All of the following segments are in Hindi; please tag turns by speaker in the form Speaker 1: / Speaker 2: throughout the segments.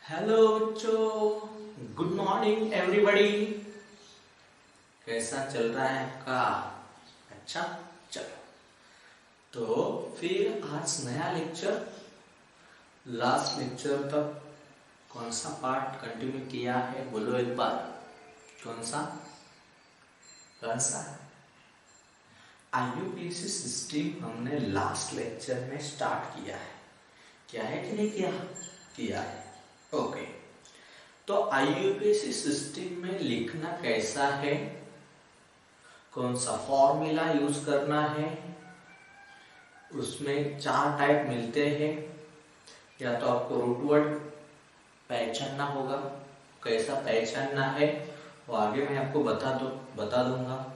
Speaker 1: हेलो बच्चों, गुड मॉर्निंग एवरीबॉडी। कैसा चल रहा है आपका? अच्छा, चलो तो फिर आज नया लेक्चर। लास्ट लेक्चर तक कौन सा पार्ट कंटिन्यू किया है बोलो एक बार। कौन सा आईयूपीएसी सिस्टम हमने लास्ट लेक्चर में स्टार्ट किया है। क्या है कि नहीं किया है। ओके, तो आईयूपीएसी सिस्टम में लिखना कैसा है, कौन सा फॉर्मूला यूज करना है, उसमें 4 टाइप मिलते हैं। या तो आपको रूट वर्ड पहचानना होगा, कैसा पहचानना है वो आगे मैं आपको बता दूंगा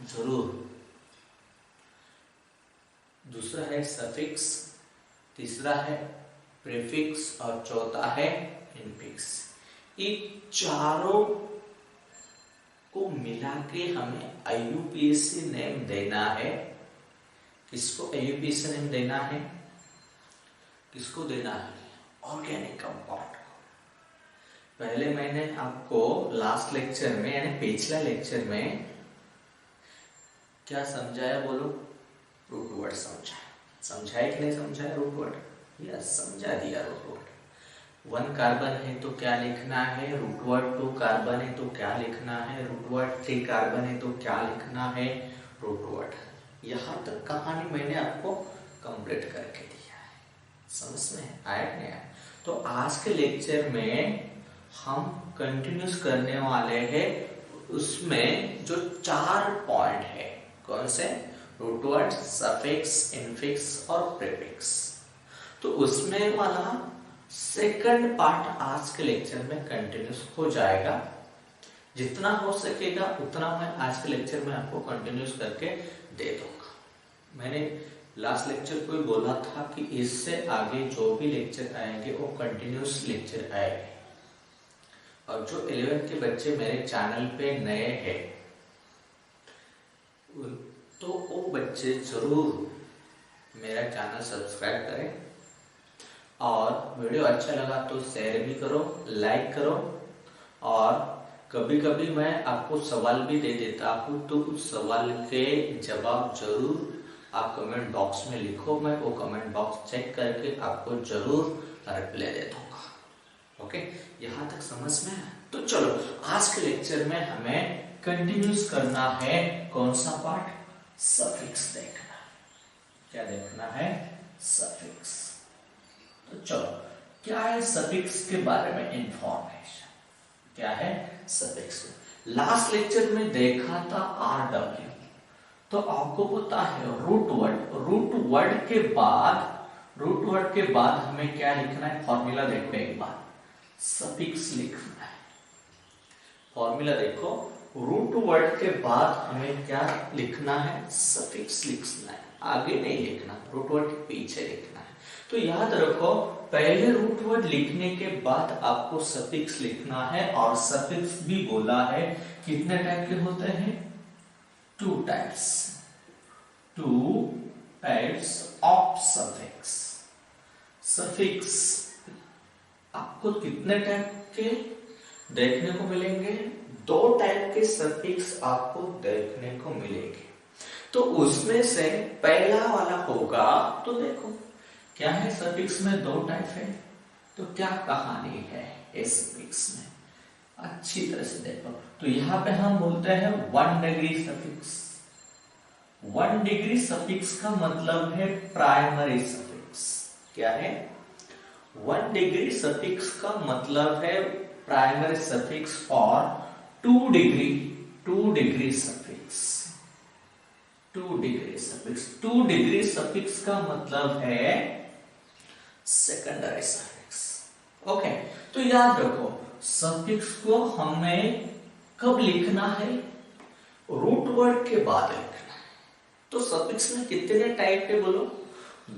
Speaker 1: जरूर। दूसरा है सफिक्स, तीसरा है प्रीफिक्स और चौथा है इनफिक्स। ये चारों को मिला के हमें आईयूपीएसी नेम देना है। किसको आईयूपीएसी नेम देना है? किसको देना है? ऑर्गेनिक कंपाउंड को। पहले मैंने आपको लास्ट लेक्चर में यानी पिछला लेक्चर में क्या समझाया बोलो? रूट वर्ड समझाया कि नहीं समझाया? रूट वर्ड यस, समझा दिया। रूट वर्ड 1 कार्बन है तो क्या लिखना है, रूट वर्ड 2 कार्बन है तो क्या लिखना है, रूट वर्ड 3 कार्बन है तो क्या लिखना है, रूट वर्ड। यहाँ तक कहानी मैंने आपको कंप्लीट करके दिया है। समझ में आया कि नहीं आया? तो आज के लेक्चर में हम कंटिन्यूस करने वाले हैं। उसमें जो 4 पॉइंट है, कौन से? रूट वर्ड, सफिक्स, इनफिक्स और प्रीफिक्स। तो उसमें वाला सेकंड पार्ट आज के लेक्चर में कंटिन्यूस हो जाएगा। जितना हो सकेगा उतना मैं आज के लेक्चर में आपको कंटिन्यूस करके दे दूंगा। मैंने लास्ट लेक्चर को ही बोला था कि इससे आगे जो भी लेक्चर आएंगे वो कंटिन्यूस लेक्चर आएंगे। और जो 11th के बच्चे मेरे चैनल पे नए हैं तो वो बच्चे जरूर मेरा चैनल सब्सक्राइब करें और वीडियो अच्छा लगा तो शेयर भी करो, लाइक करो। और कभी कभी मैं आपको सवाल भी दे देता हूँ, तो उस सवाल के जवाब जरूर आप कमेंट बॉक्स में लिखो। मैं वो कमेंट बॉक्स चेक करके आपको जरूर रिप्लाई दे दूंगा। ओके, यहाँ तक समझ में है? तो चलो आज के लेक्चर में हमें कंटिन्यूस करना है। कौन सा पार्ट? सफिक्स देखना। क्या देखना है? सफिक्स। तो चलो, क्या है सफिक्स के बारे में इंफॉर्मेशन? क्या है सफिक्स? लास्ट लेक्चर में देखा था RW। तो आपको पता है रूट वर्ड के बाद हमें क्या लिखना है? फॉर्मूला देखो एक बार। सफिक्स लिखना है। फॉर्मूला देखो, रूट वर्ड के बाद हमें क्या लिखना है? सफिक्स लिखना है। आगे नहीं लिखना, रूट वर्ड के पीछे लिखना है। तो याद रखो, पहले रूट वर्ड लिखने के बाद आपको सफिक्स लिखना है। और सफिक्स भी बोला है कितने टाइप के होते हैं? 2 टाइप्स ऑफ सफिक्स। सफिक्स आपको कितने टाइप के देखने को मिलेंगे? 2 टाइप के सफिक्स आपको देखने को मिलेंगे। तो उसमें से पहला वाला होगा, तो देखो क्या है सफिक्स में 2 टाइप है। तो क्या कहानी है इस सफिक्स में? अच्छी तरह से देखो। तो यहाँ पे हम बोलते हैं 1 डिग्री सफिक्स। 1 डिग्री सफिक्स का मतलब है प्राइमरी सफिक्स। क्या है? 1 डिग्री सफिक्स का मतलब है प्राइमरी सफिक्स। और 2 डिग्री सफिक्स। 2 डिग्री सफिक्स का मतलब है सेकेंडरी सफिक्स। ओके, तो याद रखो सफिक्स को हमें कब लिखना है? रूट वर्ड के बाद लिखना है। तो सफिक्स में कितने टाइप है बोलो?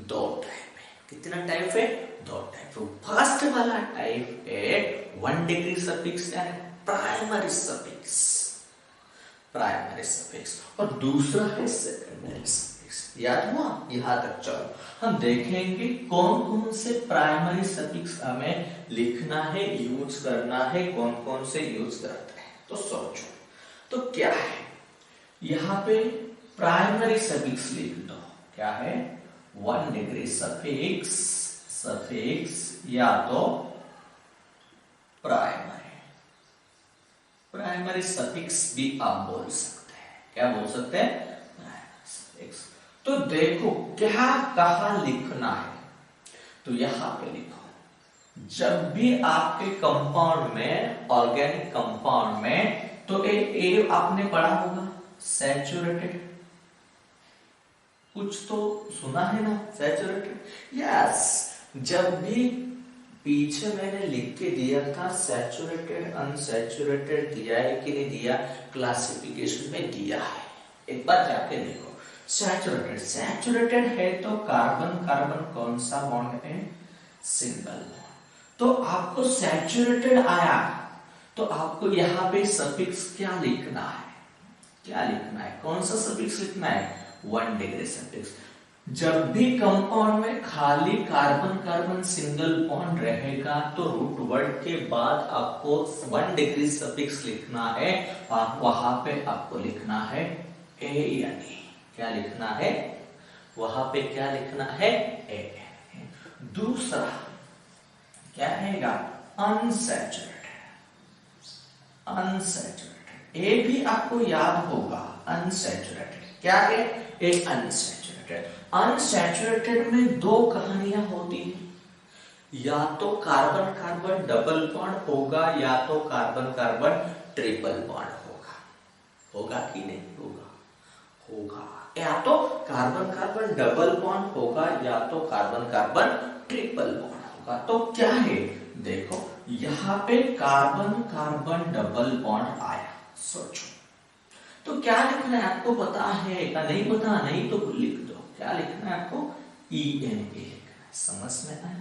Speaker 1: 2 टाइप है। कितना टाइप है? 2 टाइप। तो फर्स्ट वाला टाइप है 1 डिग्री सफिक्स यानी प्राइमरी सफिक्स। और दूसरा है सेकेंडरी सफिक्स। सफिक्स। याद हुआ? यहाँ तक चलो हम देखेंगे कौन कौन से प्राइमरी सफिक्स हमें लिखना है, यूज करना है, कौन कौन से यूज करते हैं। तो सोचो तो क्या है यहाँ पे प्राइमरी सफिक्स लिख दो। क्या है? 1 डिग्री सफिक्स, सफिक्स या तो प्राइमरी सफिक्स भी आप बोल सकते हैं। क्या बोल सकते हैं? Primary suffix. तो देखो क्या कहा लिखना है, तो यहां पे लिखो जब भी आपके कंपाउंड में, ऑर्गेनिक कंपाउंड में, तो ए आपने पढ़ा होगा सैचुरेटेड, कुछ तो सुना है ना सैचुरेटेड। यस, जब भी पीछे मैंने लिख के दिया था सैचुरेटेड अनसैचुरेटेड, दिया है कि नहीं दिया, क्लासिफिकेशन में दिया है, एक बार जाके देखो। सैचुरेटेड, सैचुरेटेड है तो कार्बन कार्बन कौन सा बॉन्ड है? Single bond. तो आपको सैचुरेटेड आया तो आपको यहाँ पे सफिक्स क्या लिखना है? क्या लिखना है? कौन सा सफिक्स लिखना है? 1 डिग्री सफिक्स। जब भी कंपाउंड में खाली कार्बन कार्बन सिंगल बॉन्ड रहेगा तो रूट वर्ड के बाद आपको 1 डिग्री सफिक्स लिखना है और वहां पे आपको लिखना है ए यानी, क्या लिखना है वहां पे? क्या लिखना है? ए। दूसरा क्या रहेगा? अनसैचुरेटेड, अनसैचुरेटेड, ए भी आपको याद होगा अनसैचुरेटेड। क्या है? ए अनसैचुरेटेड। अनसैचुरेटेड में दो कहानियां होती है, या तो कार्बन कार्बन डबल बॉन्ड होगा या तो कार्बन कार्बन ट्रिपल बॉन्ड होगा। होगा कि नहीं होगा? होगा। या तो कार्बन कार्बन डबल बॉन्ड होगा या तो कार्बन कार्बन ट्रिपल बॉन्ड होगा। तो क्या है देखो यहाँ पे कार्बन कार्बन डबल बॉन्ड आया, सोचो तो क्या लिखना है आपको पता है या नहीं पता? नहीं तो लिख दो। क्या लिखना है आपको? ENA लिखना है। समझ में आया?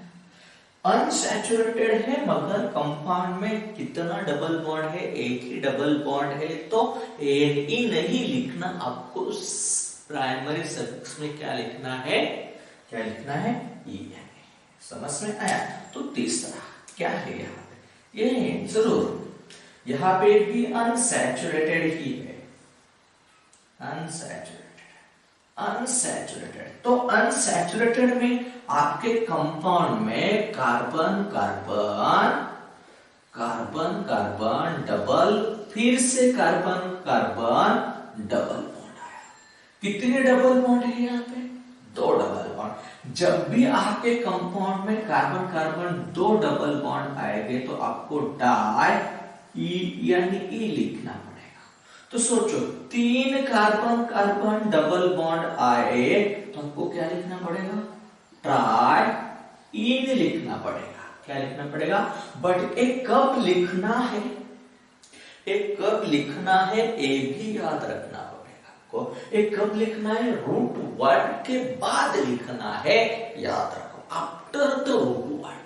Speaker 1: अनसैचुरेटेड है मगर कंपाउंड में कितना डबल बॉन्ड है? एक ही डबल बॉन्ड है, तो ANE नहीं लिखना आपको। प्राइमरी सफिक्स में क्या लिखना है? क्या लिखना है? ENA। समझ में आया? तो तीसरा क्या है यहाँ पे? ये जरूर यहाँ पे भी अनसैचुरेटेड ही है, अनसैचुरेटेड, अनसैचुरेटेड। तो अनसैचुरेटेड में आपके कंपाउंड में carbon carbon carbon carbon double, फिर से कार्बन कार्बन डबल बॉन्ड आया। कितने डबल बॉन्ड है यहाँ पे? 2 डबल बॉन्ड। जब भी आपके कंपाउंड में कार्बन कार्बन 2 डबल बॉन्ड आएंगे तो आपको डाई यानी ई लिखना पड़ेगा। तो सोचो 3 कार्बन कार्बन डबल बॉन्ड आए तो आपको क्या लिखना पड़ेगा? ट्राई इन लिखना पड़ेगा। क्या लिखना पड़ेगा? बट एक कब लिखना है, एक कब लिखना है ये भी याद रखना पड़ेगा आपको। एक कब लिखना है? रूट वर्ड के बाद लिखना है, याद रखो, आफ्टर द रूट वर्ड।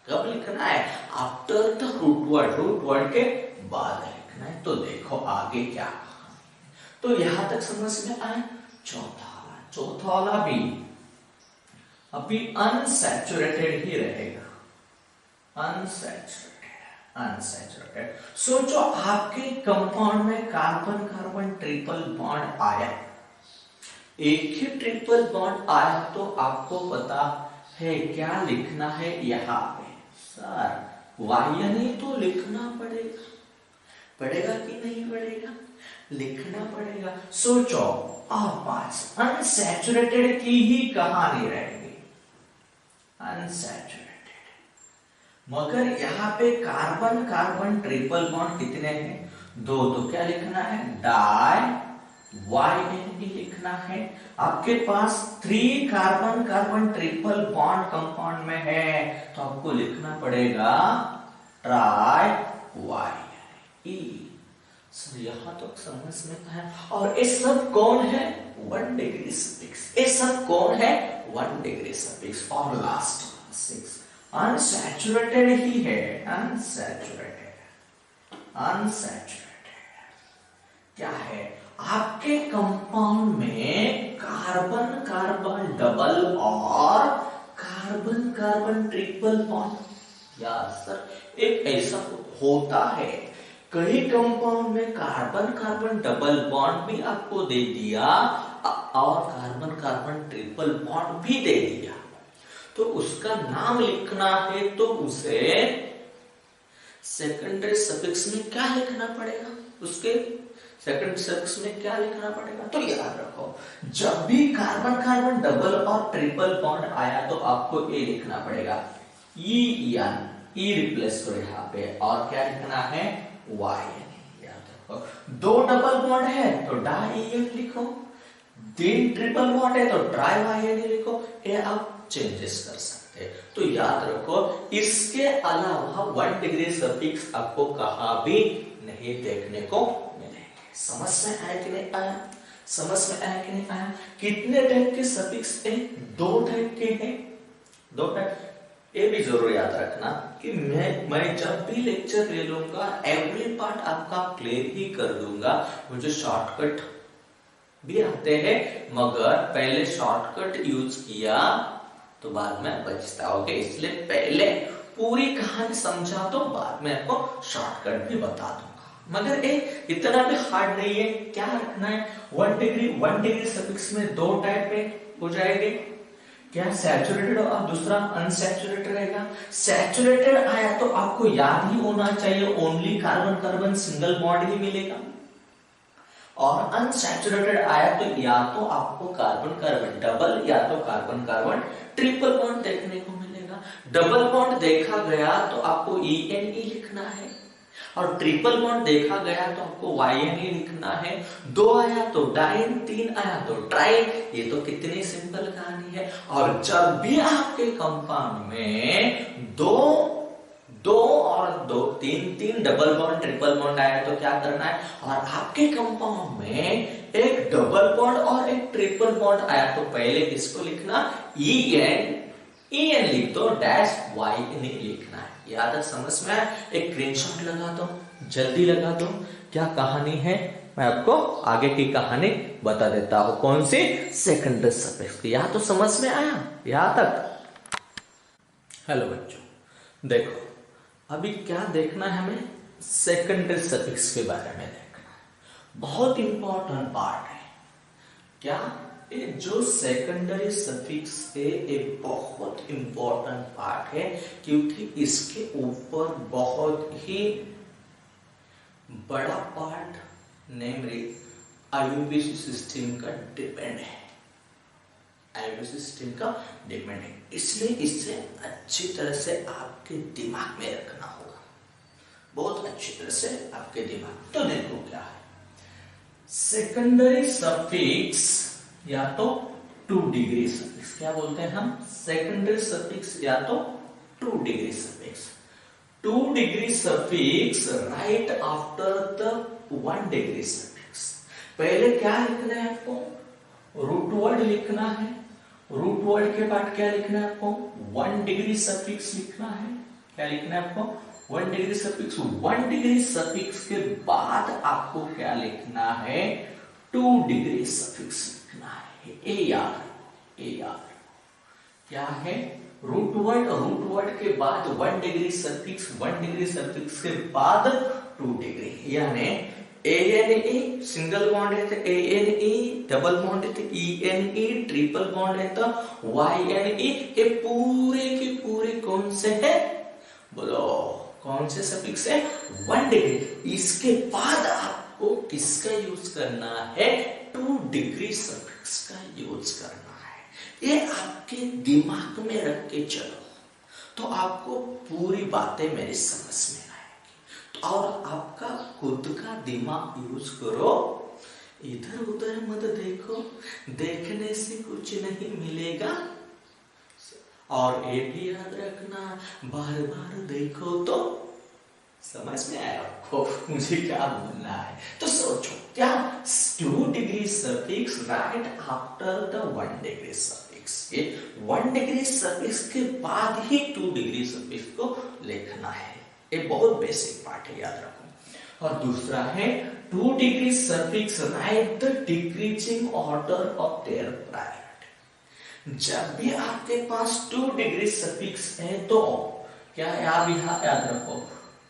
Speaker 1: कब लिखना है? After the root word, root word के बाद लिखना है। तो देखो आगे क्या, तो यहां तक समझ में आया? चौथा वाला भी अभी अनसैचुरेटेड ही रहेगा, अनसैचुरेटेड, अनसैचुरेटेड। सोचो आपके कंपाउंड में कार्बन कार्बन ट्रिपल बॉन्ड आया, एक ही ट्रिपल बॉन्ड आया तो आपको पता है क्या लिखना है यहाँ पे? सर वायु तो लिखना पड़ेगा, पड़ेगा कि नहीं पड़ेगा? लिखना पड़ेगा। सोचो आप अनसैचुरेटेड की ही कहानी रहेगी, अनसैचुरेटेड, मगर यहाँ पे कार्बन कार्बन ट्रिपल बॉन्ड कितने हैं? 2। तो क्या लिखना है? डाई YNE लिखना है। आपके पास 3 carbon carbon triple bond compound में है तो आपको लिखना पड़ेगा ट्राई YNE। यहां तो समझ में है। और ये सब कौन है? 1 डिग्री सफिक्स। ये सब कौन है? 1 डिग्री सफिक्स। और लास्ट 6 अनसैचुरेटेड ही है, अनसैचुरेटेड, अनसैचुरेटेड क्या है? आपके कंपाउंड में कार्बन कार्बन डबल और कार्बन कार्बन ट्रिपल बॉन्ड, यार सर एक ऐसा होता है, कई कंपाउंड में कार्बन कार्बन डबल बॉन्ड भी आपको दे दिया और कार्बन कार्बन ट्रिपल बॉन्ड भी दे दिया, तो उसका नाम लिखना है तो उसे सेकेंडरी सफिक्स में क्या लिखना पड़ेगा, उसके सेकेंडरी सफिक्स में क्या लिखना पड़ेगा? तो याद रखो, जब भी कार्बन कार्बन डबल और ट्रिपल बॉन्ड आया तो आपको ए लिखना पड़ेगा, ई रिप्लेस करो यहाँ पे, और क्या लिखना है? वाई। याद रखो, दो डबल बॉन्ड है तो डाई लिखो, तीन ट्रिपल बॉन्ड है तो ट्राई वाई लिखो, ये आप चेंजेस कर सकते हैं। तो याद रखो, इसके अलावा 1 डिग्री सफिक्स आपको कहां भी नहीं देखने को मिलेंगे। समझ में आया कि नहीं आया? समझ में आया कि नहीं आया? कितने टाइप के सफिक्स है? 2 टाइप के हैं, 2 टाइप। ये भी जरूर याद रखना कि मैं जब भी लेक्चर ले लूंगा एवरी पार्ट आपका क्लियर ही कर दूंगा। मुझे शॉर्टकट भी आते हैं, मगर पहले शॉर्टकट यूज किया तो बाद में पछताओगे, इसलिए पहले पूरी कहानी समझा तो बाद में आपको शॉर्टकट भी बता दूंगा। मगर इतना भी हार्ड नहीं है। क्या रखना है? 1 डिग्री सफिक्स में 2 टाइप में हो जाएंगे, क्या सैचुरेटेड और दूसरा अनसैचुरेटेड रहेगा। सैचुरेटेड आया तो आपको याद ही होना चाहिए only carbon carbon single bond ही मिलेगा, और अनसैचुरेटेड आया तो या तो आपको कार्बन कार्बन डबल या तो कार्बन कार्बन ट्रिपल बॉन्ड देखने को मिलेगा। डबल बॉन्ड देखा गया तो आपको ENE लिखना है, और ट्रिपल बॉन्ड देखा गया तो आपको YNE लिखना है। 2 आया तो डाइन, 3 आया तो ट्राइन। ये तो कितनी सिंपल कहानी है। और जब भी आपके कंपाउंड में दो और 2 3 डबल बॉन्ड ट्रिपल बॉन्ड आया तो क्या करना है? और आपके कंपाउंड में एक डबल बॉन्ड और एक ट्रिपल बॉन्ड आया तो पहले इसको लिखना EN लिख दो, डैश YN लिखना है। याद है? समझ में आया? एक स्क्रीनशॉट लगा दो, जल्दी लगा दो। क्या कहानी है मैं आपको आगे की कहानी बता देता हूं। कौन सी? Secondary suffix. यहां तो समझ में आया यहां तक? हेलो बच्चों, देखो अभी क्या देखना है हमें? सेकेंडरी सफिक्स के बारे में देखना है। बहुत इंपॉर्टेंट पार्ट है। क्या? ये जो सेकेंडरी सफिक्स है एक बहुत इंपॉर्टेंट पार्ट है, क्योंकि इसके ऊपर बहुत ही बड़ा पार्ट नेमली IUPAC सिस्टम का डिपेंड है। IUPAC सिस्टम का डिपेंड है, इसलिए इसे अच्छी तरह से आपके दिमाग में रखना होगा, बहुत अच्छी तरह से आपके दिमाग। तो देखो क्या है सेकेंडरी सफिक्स, या तो 2 डिग्री सफिक्स। क्या बोलते हैं हम? सेकेंडरी सफिक्स या तो 2 degree suffix. 2 degree suffix right after the 1 degree suffix. पहले क्या लिखना है आपको? रूट वर्ड लिखना है। रूट वर्ड के बाद क्या लिखना है आपको? 1 डिग्री सफिक्स लिखना है। क्या लिखना है आपको? 1 डिग्री सफिक्स। 1 डिग्री सफिक्स के बाद आपको क्या लिखना है? 2 डिग्री सफिक्स लिखना है। ए याद रखो, ए याद रखो। क्या है? रूट वर्ड के बाद 1 डिग्री सफिक्स, 1 डिग्री सफिक्स के बाद 2 डिग्री, यानी ANE सिंगल बॉन्ड है तो ANE, डबल बॉन्ड है तो ENE, ट्रिपल बॉन्ड है तो YNE। ये पूरे के पूरे कौन से है? बोलो कौन से सफिक्स है? 1 डिग्री। इसके बाद आपको किसका यूज करना है? 2 डिग्री सफिक्स का यूज करना है। ये आपके दिमाग में रख के चलो तो आपको पूरी बातें मेरी समझ में आएगी। और आपका खुद का दिमाग यूज करो, इधर उधर मत देखो, देखने से कुछ नहीं मिलेगा। और ये भी याद रखना, बार बार देखो तो समझ में आया आपको मुझे क्या बोलना है। तो सोचो, क्या 2 degree suffix right after the 1 degree suffix. ये 1 डिग्री सफिक्स के बाद ही 2 डिग्री सफिक्स को लिखना है। ये बहुत बेसिक पार्ट है, याद रखो। और दूसरा है 2 degree suffix right the decreasing order of their priority. जब भी आपके पास 2 डिग्री सफिक्स है तो क्या है, आप यहां याद रखो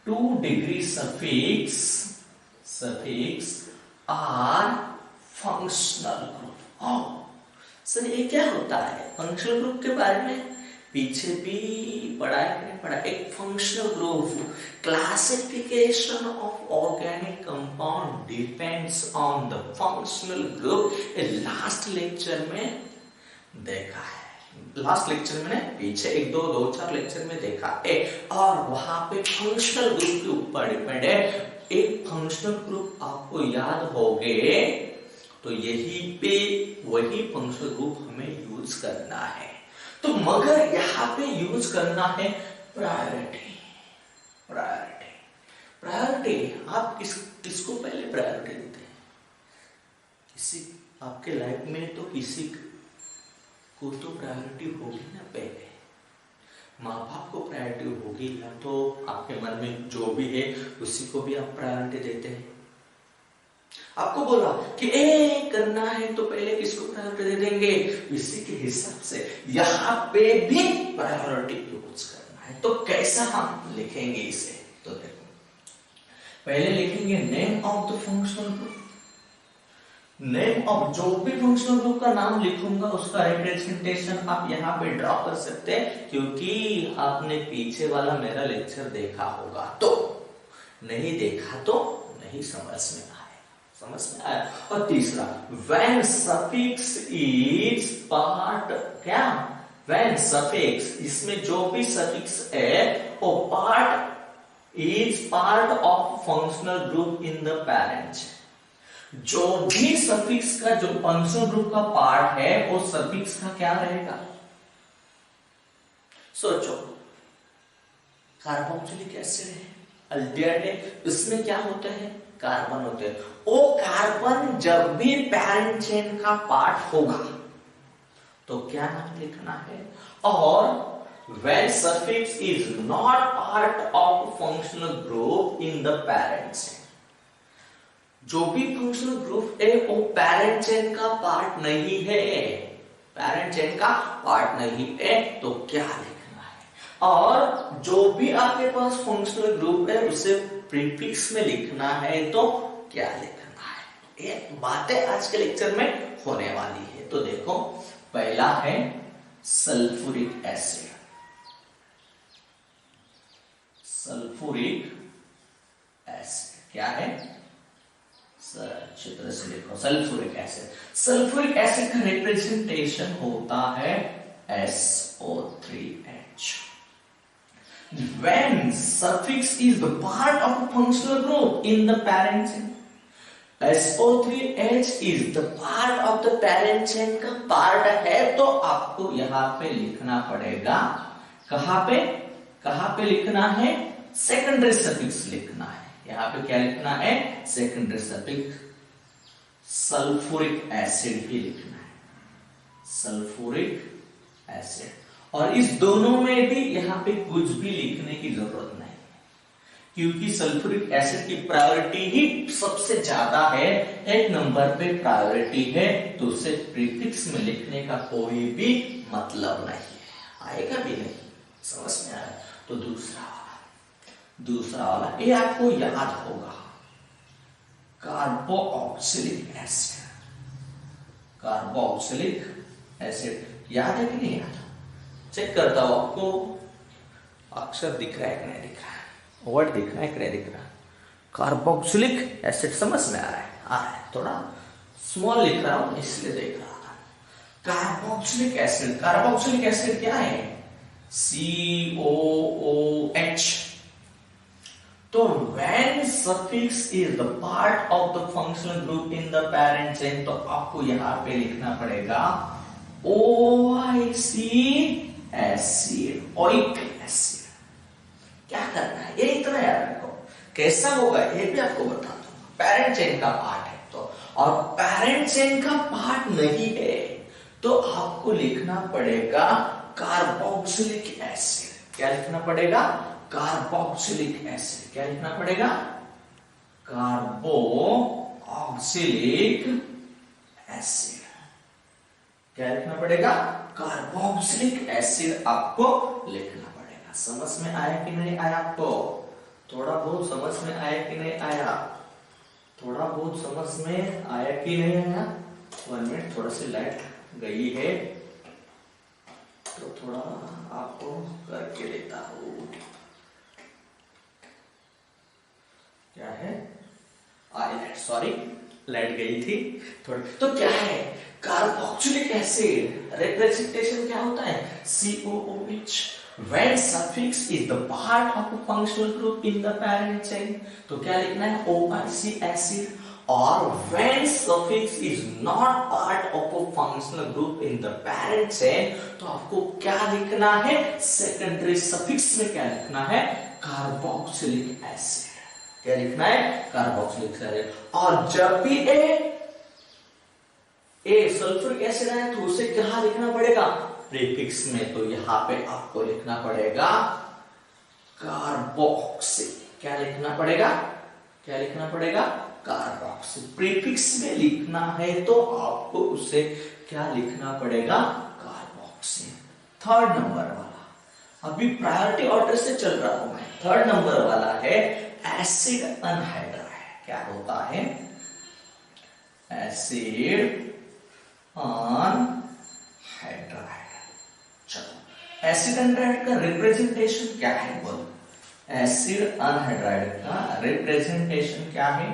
Speaker 1: 2 degree suffix are functional group. Sir ये क्या होता है? फंक्शनल ग्रुप के बारे में पीछे भी पढ़ा है कि नहीं पढ़ा? एक functional group classification of organic compound depends on the functional group. Last lecture में देखा है, लास्ट लेक्चर में पीछे 1-2-4 लेक्चर में देखा है, और वहां पे फंक्शनल ग्रुप के ऊपर डिपेंड है। एक फंक्शनल ग्रुप आपको याद हो गए तो यही पे वही फंक्शनल ग्रुप हमें यूज करना है। तो मगर यहाँ पे यूज करना है प्रायोरिटी। आप किसको पहले प्रायोरिटी देते हैं? किसी आपके लाइफ में तो किसी को तो प्रायोरिटी होगी ना, पहले माँ बाप को प्रायोरिटी होगी, या तो आपके मन में जो भी है उसी को भी आप प्रायोरिटी देते हैं। आपको बोला कि ए करना है तो पहले किसको प्रायोरिटी दे देंगे, इसी के हिसाब से यहाँ पे भी प्रायोरिटी यूज करना है। तो कैसा हम लिखेंगे इसे? तो देखो पहले लिखेंगे name of the functional group. Name of जो भी फंक्शनल ग्रुप का नाम लिखूंगा उसका रिप्रेजेंटेशन आप यहाँ पे ड्रॉ कर सकते हैं, क्योंकि आपने पीछे वाला मेरा लेक्चर देखा होगा। तो नहीं देखा तो नहीं समझ में आया। और तीसरा when suffix is part, क्या when suffix, इसमें जो भी suffix है वो is part of functional group in the parent। जो भी suffix का जो functional group का पार्ट है वो suffix का क्या रहेगा? सोचो, कार्बोक्सिलिक एसिड है, अल्डिहाइड है, इसमें क्या होता है? कार्बन होते हैं। वो कार्बन जब भी पैरेंट चेन का पार्ट होगा तो क्या नाम लिखना है? और when suffix is not part of functional group in the parent chain, जो भी फंक्शनल ग्रुप है वो पैरेंट चेन का पार्ट नहीं है, पैरेंट चेन का पार्ट नहीं है, तो क्या लिखना है? और जो भी आपके पास फंक्शनल ग्रुप है उसे प्रीफिक्स में लिखना है, तो क्या लिखना है? ये बातें आज के लेक्चर में होने वाली है। तो देखो पहला है सल्फ्यूरिक एसिड। सल्फ्यूरिक एसिड क्या है? अच्छी तरह से देखो, सल्फ्यूरिक एसिड। सल्फ्यूरिक एसिड का रिप्रेजेंटेशन होता है SO3H। When suffix is the part of a functional group in the parent chain, SO3H is the part of the parent chain का पार्ट है, तो आपको यहाँ पे लिखना पड़ेगा, कहाँ पे लिखना है? सेकेंडरी सफिक्स लिखना है। यहाँ पे क्या लिखना है? Secondary suffix. सल्फ्यूरिक एसिड भी लिखना है, सल्फ्यूरिक एसिड। और इस दोनों में भी यहाँ पे कुछ भी लिखने की जरूरत नहीं, क्योंकि सल्फ्यूरिक एसिड की प्रायोरिटी ही सबसे ज्यादा है, 1 नंबर पे प्रायोरिटी है, तो उसे प्रीफिक्स में लिखने का कोई भी मतलब नहीं है, आएगा भी नहीं। समझ में आया? तो दूसरा वाला ये आपको याद होगा, कार्बोक्सिलिक एसिड। कार्बोक्सिलिक एसिड याद है कि नहीं याद? चेक करता हूं आपको अक्षर दिख रहा है कि नहीं दिख रहा है, वर्ड दिख रहा है कि नहीं दिख रहा। कार्बोक्सिलिक एसिड समझ में आ रहा है, थोड़ा स्मॉल लिख रहा हूं इसलिए देख रहा था। कार्बोक्सिलिक एसिड, कार्बोक्सिलिक एसिड क्या है? COOH। तो when suffix is the part of the functional group in the parent chain, तो आपको यहाँ पे लिखना पड़ेगा OIC एसिड, ओइक एसिड। क्या करना है ये इतना याद रखो, कैसा होगा ये भी आपको बता दूंगा। पैरेंट चेन का पार्ट है तो, और पैरेंट चेन का पार्ट नहीं है तो आपको लिखना पड़ेगा कार्बोक्सिलिक एसिड। क्या लिखना पड़ेगा? Carboxylic acid. क्या लिखना पड़ेगा? Carboxylic acid. क्या लिखना पड़ेगा? कार्बोक्सिलिक एसिड आपको लिखना पड़ेगा। समझ में आया कि नहीं आया आपको? थोड़ा बहुत समझ में आया कि नहीं आया? थोड़ा बहुत समझ में आया कि नहीं आया? 1 मिनट, थोड़ा सी लाइट गई है तो थोड़ा आपको करके देता हूं। क्या है? लाइट, सॉरी, लाइट गई थी थोड़ी। तो क्या है कार्बोक्सिलिक एसिड? रिप्रेजेंटेशन क्या होता है? COOH। When suffix is the part of a functional group in the parent chain, तो क्या लिखना है? OIC acid। और when suffix is not part of a functional group in the parent chain, तो आपको क्या लिखना है? सेकेंडरी सफिक्स में क्या लिखना है? Carboxylic acid. क्या लिखना है? Carboxylic acid. और जब भी ए सल्फ्यूरिक एसिड आए तो उसे क्या लिखना पड़ेगा? प्रीफिक्स में। तो यहां पे आपको लिखना पड़ेगा कार्बोक्सिल। क्या लिखना पड़ेगा? क्या लिखना पड़ेगा? कार्बोक्सिल। प्रीफिक्स में लिखना है तो आपको उसे क्या लिखना पड़ेगा? कार्बोक्सिल। थर्ड नंबर वाला, अभी प्रायोरिटी ऑर्डर से चल रहा हूं मैं। थर्ड नंबर वाला है एसिड अनहाइड्राइड। क्या होता है? Acid anhydride. चलो, एसिड अनहाइड्राइड का रिप्रेजेंटेशन क्या है? बोलो। एसिड अनहाइड्राइड का रिप्रेजेंटेशन क्या है?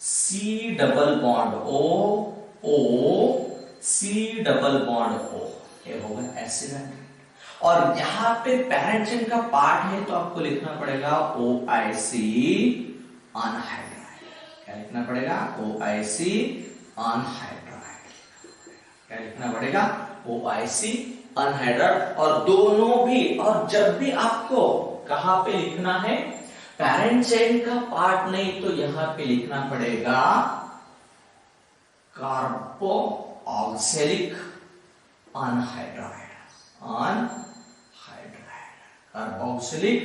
Speaker 1: C double bond O, O, C double bond O। ये होगा एसिड अनहाइड्राइड। और यहां पे पैरेंट चेन का पार्ट है तो आपको लिखना पड़ेगा OIC अनहाइड्राइड। क्या लिखना पड़ेगा? OIC anhydride. क्या लिखना पड़ेगा? OIC anhydride. और दोनों भी, और जब भी आपको कहां पे लिखना है? पैरेंट चेन का पार्ट नहीं तो यहां पे लिखना पड़ेगा कार्बोक्सिलिक अनहाइड्राइड। Carboxylic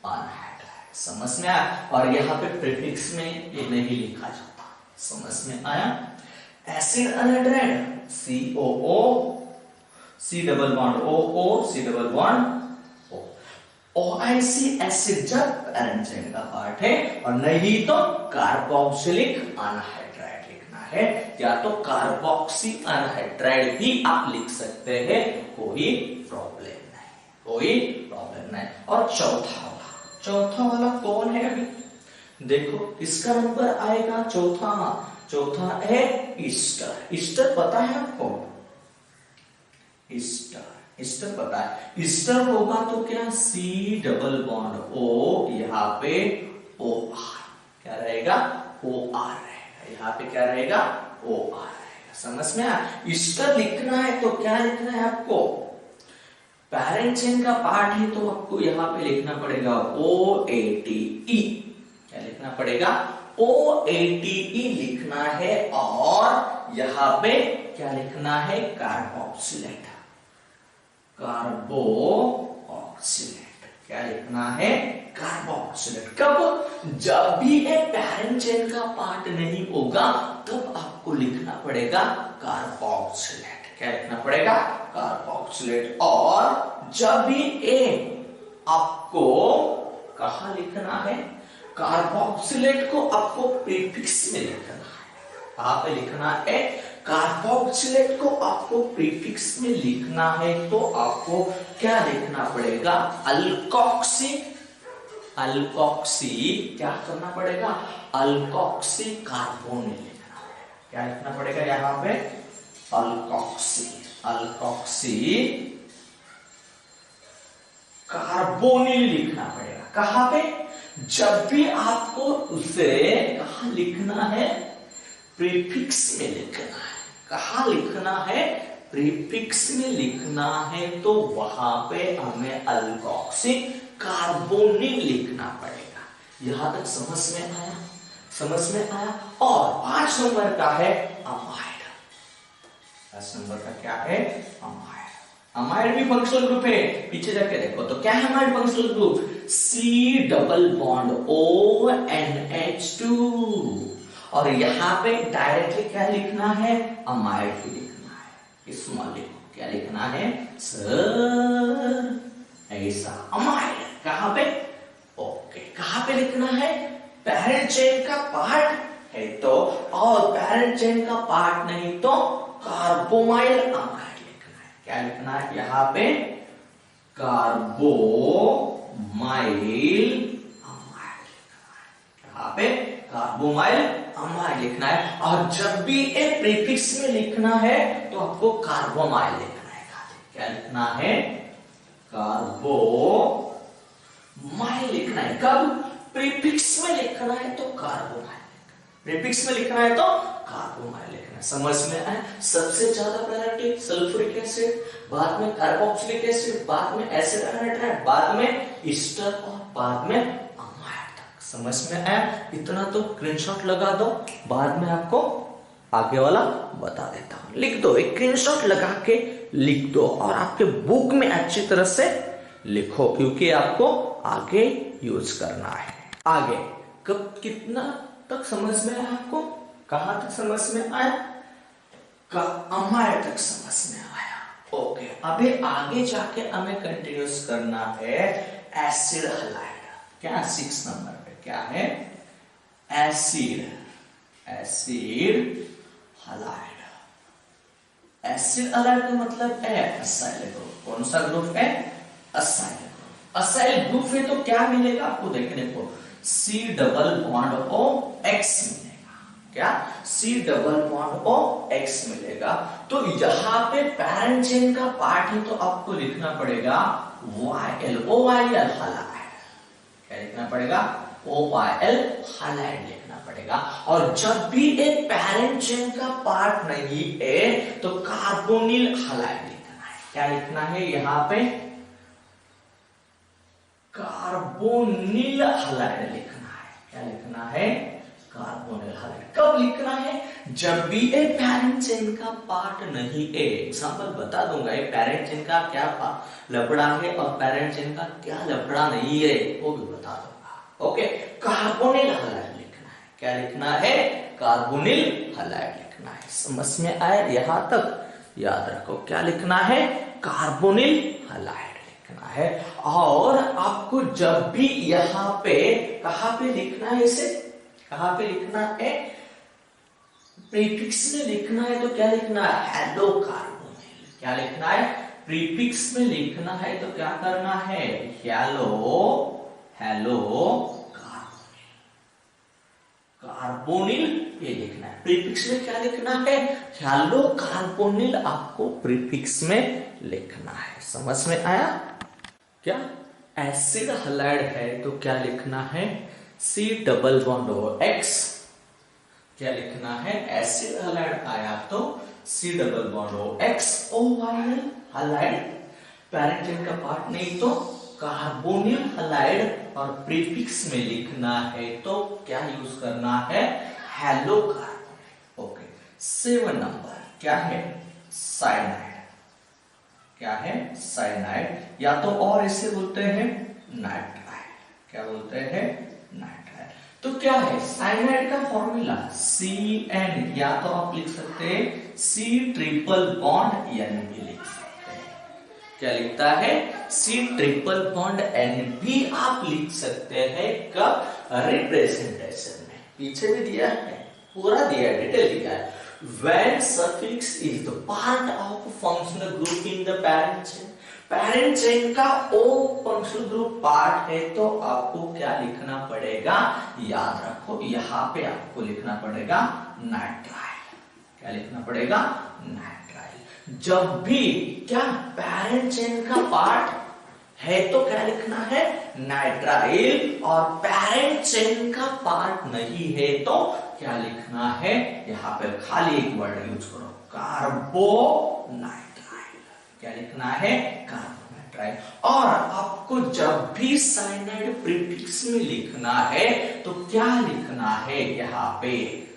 Speaker 1: anhydride. समझ में आया? और यहां पे प्रीफिक्स में ये नहीं लिखा जाता। समझ में आया? Acid anhydride COO, C double bond OO, C double bond O। OIC acid जब पैरेंट चेन का पार्ट है, और नहीं तो कार्बोक्सिलिक अनहाइड्राइड लिखना है, या तो कार्बोक्सी अनहाइड्राइड भी आप लिख सकते हैं, कोई प्रॉब्लम नहीं, कोई प्रॉब्लम नहीं। और चौथा वाला कौन है? अभी देखो इसका नंबर आएगा चौथा है ईस्टर। ईस्टर पता है आपको? ईस्टर पता है? ईस्टर होगा तो क्या? C डबल बॉन्ड O, यहां पे OR। क्या रहेगा? OR रहेगा। यहां पे क्या रहेगा? OR रहेगा। समझ में आया? ईस्टर लिखना है तो क्या लिखना है आपको? पैरेंट चेन का पार्ट है तो आपको यहां पे लिखना पड़ेगा OATE। क्या लिखना पड़ेगा? OATE लिखना है। और यहां पे क्या लिखना है? कार्बोक्सिलेट। कार्बोक्सिलेट। क्या लिखना है? कार्बोक्सिलेट। कब? जब भी ये पैरेंट चेन का पार्ट नहीं होगा तब आपको लिखना पड़ेगा कार्बोक्सिलेट। क्या लिखना पड़ेगा? कार्बोक्सिलेट। और जब भी ए आपको कहां लिखना है? कार्बोक्सिलेट को आपको प्रीफिक्स में लिखना है। कहां पे लिखना है? कार्बोक्सिलेट को आपको प्रीफिक्स में लिखना है तो आपको क्या लिखना पड़ेगा? अल्कोक्सी। क्या करना पड़ेगा? अल्कोक्सी कार्बोनिल लिखना पड़ेगा। क्या लिखना पड़ेगा यहां पे? अल्कोक्सी कार्बोनिल लिखना पड़ेगा। कहां पे? जब भी आपको उसे कहां लिखना है? प्रीफिक्स में लिखना है। कहां लिखना है? प्रीफिक्स में लिखना है तो वहां पे हमें अल्कोक्सी कार्बोनिल लिखना पड़ेगा। यहां तक समझ में आया? और 5 नंबर का है अमाइड। 5 नंबर का क्या है? अमाइड। अमाइड भी फंक्शनल ग्रुप है, पीछे जाके देखो तो क्या है amide functional group, C double bond ONH2। और यहाँ पे डायरेक्टली क्या लिखना है, अमाइड ही लिखना है, स्मॉल लिखो, क्या लिखना है सर, ऐसा अमाइड कहां पे, ओके कहां पे लिखना है, पैरेंट चेन का पार्ट है तो, और पैरेंट चेन का पार्ट नहीं तो कार्बोमाइल अमाइड लिखना है, क्या लिखना है यहाँ पे कार्बोमाइल अमाइड लिखना है, यहाँ पे कार्बोमाइल अमाइड लिखना है। और जब भी एक प्रीफिक्स में लिखना है तो आपको कार्बोमाइल लिखना है, क्या लिखना है कार्बोमाइल लिखना है। कब, प्रीफिक्स में लिखना है तो कार्बोमाइल, प्रीफिक्स में लिखना है तो कार्बोमाइल लिखना है। समझ में आया, सबसे ज्यादा प्रायोरिटी सल्फ्यूरिक एसिड, बाद में कार्बोक्सिलिक एसिड, बाद में एसिड एनाहाइड्राइड, बाद में ईस्टर और बाद में अमाइड तक। समझ में आया, इतना तो स्क्रीनशॉट लगा दो, बाद में आपको आगे वाला बता देता हूं। लिख दो, एक स्क्रीनशॉट लगा के लिख दो और आपके बुक में अच्छी तरह से लिखो, क्योंकि आपको आगे यूज करना है। आगे कब कितना तक समझ में आया आपको, कहां तक समझ में आया, अमाइड तक समझ में आया, ओके। अभी आगे जाके हमें कंटिन्यूस करना है एसिड हलाइड, क्या 6 नंबर पे क्या है, एसिड हलाइड। एसिड हलाइड का मतलब है असाइल ग्रुप, कौन सा ग्रुप है, असाइल ग्रुप। असाइल ग्रुप है तो क्या मिलेगा आपको, देखो C डबल बॉन्ड OX मिलेगा, क्या C डबल बॉन्ड OX मिलेगा। तो यहाँ पे पैरेंट चेन का पार्ट है तो आपको लिखना पड़ेगा YL, OYL हलाइड, क्या लिखना पड़ेगा, OYL हलाइड लिखना पड़ेगा। और जब भी एक पैरेंट चेन का पार्ट नहीं है तो कार्बोनिल हलाइड लिखना है, क्या लिखना है यहाँ पे, कार्बोनिल हलाइड लिखना है, क्या लिखना है, कार्बोनिल हलाइड। कब लिखना है, जब भी एक पैरेंट चेन का पार्ट नहीं है। एग्जांपल बता दूंगा, एक पैरेंट चेन का क्या लफड़ा है और पैरेंट चेन का क्या लफड़ा नहीं है वो भी बता दूंगा, ओके। कार्बोनिल हलाइड लिखना है, क्या लिखना है, कार्बोनिल हलाइड लिखना है। समझ में आया, यहां तक याद रखो, क्या लिखना है, कार्बोनिल हलाइड लिखना है। और आपको जब भी यहां पे कहां पे लिखना है, इसे कहां पे लिखना है, प्रीफिक्स में लिखना है तो क्या लिखना है, हेलो कार्बोनिल, क्या लिखना है, प्रीफिक्स में लिखना है तो क्या करना है, हेलो कार्बोनिल ये लिखना है। प्रीफिक्स में क्या लिखना है, हेलो कार्बोनिल आपको प्रीफिक्स में लिखना है। समझ में आया, क्या एसिड हलाइड है तो क्या लिखना है, C डबल बॉन्ड OX, क्या लिखना है, एसिड हलाइड आया तो C double bond OX, OYL halide, parent chain का पार्ट नहीं तो कार्बोनिल हलाइड, और प्रीफिक्स में लिखना है तो क्या यूज करना है, हेलो कार्बोनिल, ओके। 7 नंबर क्या है, साइनाइड, क्या है, साइनाइड, या तो और इसे बोलते हैं नाइट्राइड, क्या बोलते हैं, नाइट्राइड। तो क्या है साइनाइड का फॉर्मूला, CN, या तो आप लिख सकते हैं C ट्रिपल बॉन्ड N भी लिख सकते हैं, क्या लिखता है, C ट्रिपल बॉन्ड N भी आप लिख सकते हैं। कब, रिप्रेजेंटेशन में, पीछे भी दिया है, पूरा दिया है, डिटेल दिया है। When suffix is the part of functional group in the parent chain, parent chain का O फंक्शनल ग्रुप पार्ट है तो आपको क्या लिखना पड़ेगा, याद रखो, यहाँ पे आपको लिखना पड़ेगा नाइट्राइल, क्या लिखना पड़ेगा, नाइट्राइल। जब भी क्या पैरेंट चेन का पार्ट है तो क्या लिखना है, नाइट्राइल, और पैरेंट चेन का पार्ट नहीं है तो क्या लिखना है, यहाँ पे खाली एक वर्ड यूज करो, कार्बोनाइट्राइल, क्या लिखना है, कार्बोनाइट्राइल। और आपको जब भी साइनाइड प्रीफिक्स में लिखना है तो क्या लिखना है, यहाँ पे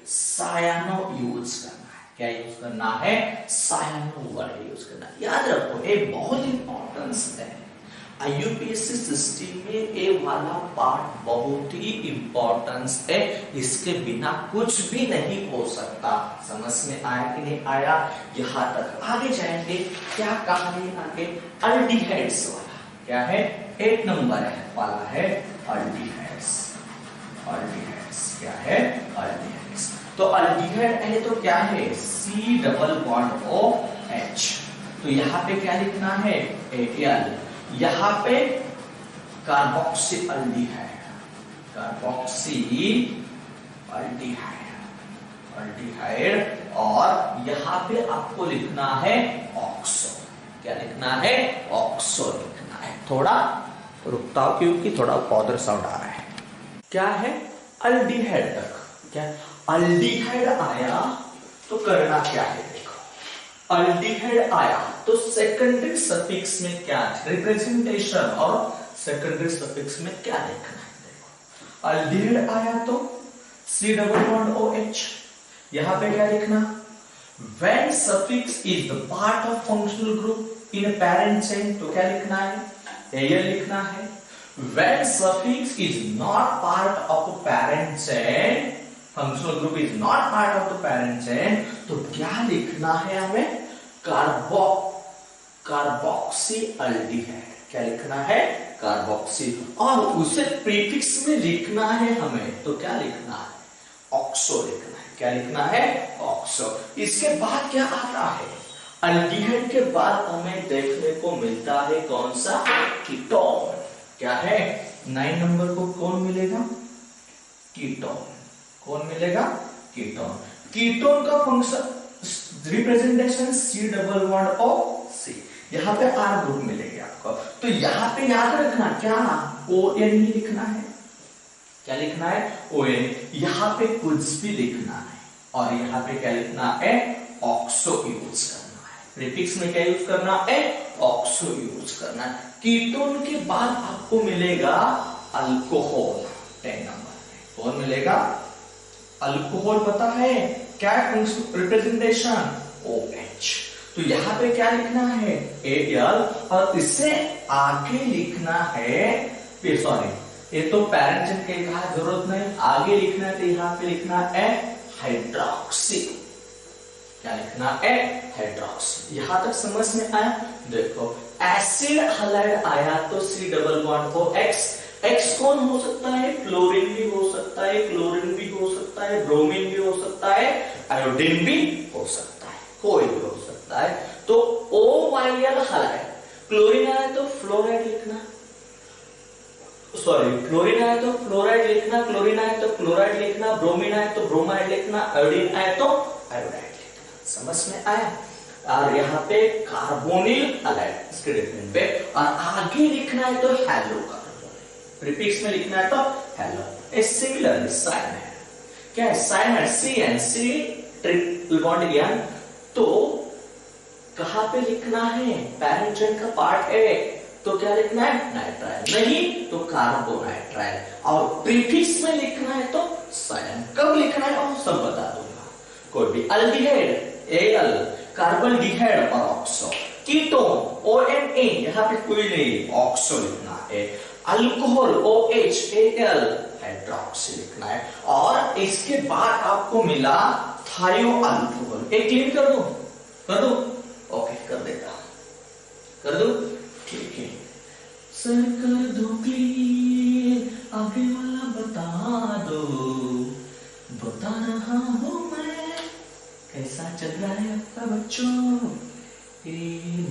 Speaker 1: सायानो यूज करना है, क्या यूज करना है? सायानो वर्ड यूज करना। याद रखो ये बहुत इंपॉर्टेंस है IUPAC सिस्टम में, ये वाला पार्ट बहुत ही इंपॉर्टेंस है, इसके बिना कुछ भी नहीं हो सकता। समझ में आया कि नहीं आया? यहाँ तक आगे जाएंगे, क्या कहा है आगे? अल्डिहाइड्स वाला क्या है? 8 नंबर है वाला है अल्डिहाइड्स। अल्डिहाइड्स क्या है? अल्डिहाइड्स। तो अल्डिहाइड है तो क्या है? C double bond OH। तो यहाँ पे क्या लिखना है? Al। यहाँ पे carboxy aldehyde, carboxy aldehyde, aldehyde. और यहाँ पे आपको लिखना है ऑक्सो। क्या लिखना है? ऑक्सो लिखना है। थोड़ा रुकता हूं क्योंकि थोड़ा पाउडर साउंड आ रहा है। क्या है? अल्डिहाइड तक। क्या अल्डिहाइड आया तो करना क्या है? अल्डिहाइड आया तो सेकेंडरी सफिक्स में क्या रिप्रेजेंटेशन और सेकेंडरी सफिक्स में क्या देखना है? देखो अल्डिहाइड आया तो C डबल बॉन्ड OH। यहां पे क्या लिखना? When suffix is the part of functional group in a parent chain, तो क्या लिखना है? Al लिखना है। When suffix is not part of a parent chain, functional group is not part of the parent chain, तो क्या लिखना है हमें? Carboxy aldehyde. क्या लिखना है? कार्बोक्सी। और उसे प्रीफिक्स में लिखना है हमें, तो क्या लिखना है? ऑक्सो लिखना है। क्या लिखना है? ऑक्सो। इसके बाद क्या आता है? अल्डिहाइड के बाद हमें देखने को मिलता है कौन सा? कीटोन। क्या है? 9 नंबर को कौन मिलेगा? कीटोन। कौन मिलेगा? कीटोन। कीटोन का function representation C double bond OC। यहाँ पे R ग्रुप मिलेगी आपको। तो यहाँ पे याद रखना क्या? ON ही लिखना है। क्या लिखना है? ON। यहाँ पे कुछ भी लिखना है और यहाँ पे क्या लिखना है? ऑक्सो यूज करना है। प्रीफिक्स में क्या यूज करना है? ऑक्सो यूज करना है। कीटोन के बाद आपको मिलेगा अल्कोहल 10 नंबर में। कौन मिलेगा? अल्कोहल। पता है क्या रिप्रेजेंटेशन? OH। तो यहाँ पे क्या लिखना है? Al। और इससे आगे लिखना है, सॉरी ये तो पैरेंट चेन के कहा जरूरत नहीं, आगे लिखना है तो यहाँ पे लिखना है हाइड्रोक्सी। क्या लिखना है? हाइड्रोक्सी। यहां तक समझ में आया? देखो एसिड हैलाइड आया तो C double bond OX। X कौन हो सकता है? क्लोरीन भी हो सकता है, क्लोरीन भी हो सकता है, ब्रोमीन भी हो सकता है, आयोडीन भी हो सकता है, कोई भी हो सकता है। तो OYl हैलाइड। क्लोरीन आया तो फ्लोराइड लिखना, सॉरी क्लोरीन आया तो फ्लोराइड लिखना, क्लोरीन आया तो क्लोराइड लिखना, ब्रोमीन आया तो ब्रोमाइड लिखना, आयोडीन आया तो आयोडाइड लिखना। समझ में आया? और यहाँ पे कार्बोनिल हैलाइड इसके डिफरेंट पे, और आगे लिखना है तो हेलो। प्रीफिक्स में लिखना है तो हेलो। ए सिमिलर साइन है। क्या है? साइन है CN ट्रिपल बॉन्ड N। तो कहां पे लिखना है? पैरेंट चेन का पार्ट है तो क्या लिखना है? नाइट्राइल। नहीं तो कार्बोनाइट्राइल। और प्रीफिक्स में लिखना है तो साइन। कब लिखना है और सब बता दूंगा। कोई भी अल्डिहाइड Al, कार्बोल्डिहाइड और ऑक्सो। कीटोन ONA, यहाँ पे कोई नहीं, ऑक्सो लिखना है। अल्कोहल OH Al, हाइड्रोक्सी लिखना है। और इसके बाद आपको मिला थायो अल्कोहल। एक क्लीन कर दो, कर दो। ओके कर देता, कर दो। ठीक है सर कर दो क्लीन, आगे वाला बता दो। बता रहा हूं मैं कैसा चल रहा है आपका बच्चों।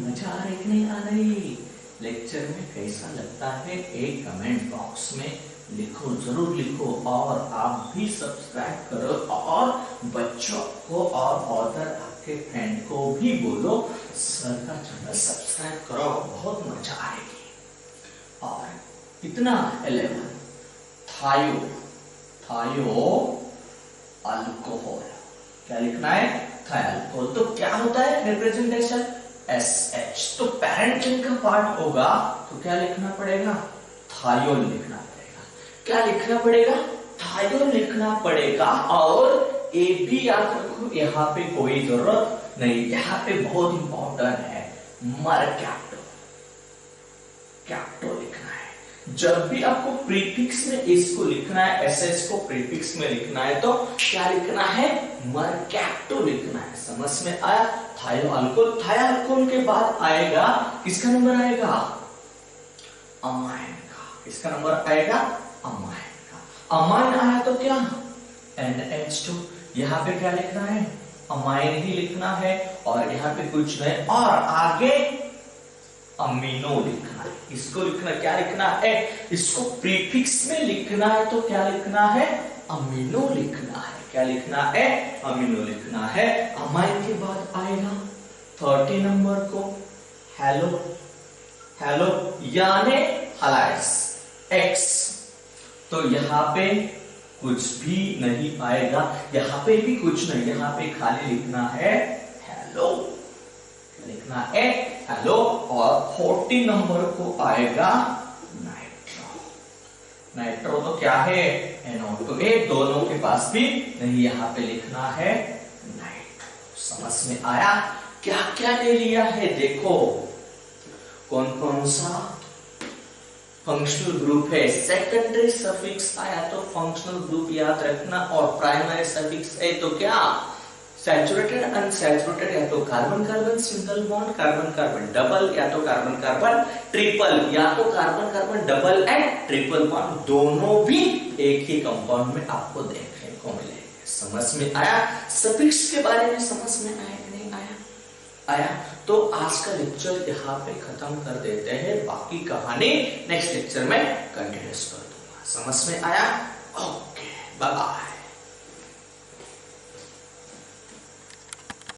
Speaker 1: मजा आ रही नहीं आ रही? लेक्चर में कैसा लगता है एक कमेंट बॉक्स में लिखो, जरूर लिखो। और आप भी सब्सक्राइब करो और बच्चों को और ऑथर आपके फ्रेंड को भी बोलो सर का चैनल सब्सक्राइब करो, बहुत मजा आएगी। और इतना 11 थायो अल्कोहल। क्या लिखना है? थायो अल्कोहल। तो क्या होता है रिप्रेजेंटेशन? SH। तो पैरेंट चेन का पार्ट होगा तो क्या लिखना पड़ेगा? थायोल लिखना पड़ेगा। क्या लिखना पड़ेगा? थायोल लिखना पड़ेगा। और ए भी याद रखो, यहाँ पे कोई जरूरत नहीं, यहाँ पे बहुत इंपॉर्टेंट है मर्कैप्टो, कैप्टो लिखना है। जब भी आपको प्रीफिक्स में इसको लिखना है, एसएस को प्रीफिक्स में लिखना है तो क्या लिखना है, मर्कैप्टो लिखना है। समझ में आया? थायोअल्कोहल, थायोअल्कोहल के बाद आएगा किसका नंबर आएगा, अमाइन का। किसका नंबर आएगा, अमाइन का। अमाइन आया तो क्या, NH2। यहाँ पे क्या लिखना है, अमाइन ही लिखना है, और यहाँ पे कुछ नहीं, और आगे अमीनो लिखना है। इसको लिखना, क्या लिखना है, इसको प्रीफिक्स में लिखना है तो क्या लिखना है, अमीनो लिखना है। क्या लिखना है, अमीनो लिखना है। अमाइन के बाद आएगा 30 नंबर को हेलो, हेलो यानी हैलाइड्स X। तो यहाँ पे कुछ भी नहीं आएगा, यहाँ पे भी कुछ नहीं, यहाँ पे खाली लिखना है हेलो, लिखना है हेलो। और 40 नंबर को आएगा नाइट्रो। नाइट्रो तो क्या है, NO2। दोनों के पास भी नहीं, यहाँ पे लिखना है नाइट्रो। समझ में आया? क्या क्या ले लिया है, देखो कौन कौन सा फंक्शनल ग्रुप है। सेकेंडरी सफिक्स आया तो फंक्शनल ग्रुप याद रखना, और प्राइमरी सफिक्स है तो क्या, सैचुरेटेड अनसैचुरेटेड, या तो carbon carbon single bond, carbon carbon double, या तो कार्बन कार्बन ट्रिपल, या तो carbon carbon double and triple bond, दोनों भी एक ही कंपाउंड में आपको देखने को मिलेंगे। समझ में आया? सफिक्स के बारे में समझ में आया कि नहीं आया? आया। तो आज का लेक्चर यहाँ पे खत्म कर देते हैं, बाकी कहानी नेक्स्ट लेक्चर में कंटिन्यूस कर दूंगा। समझ में आया? Okay, bye bye.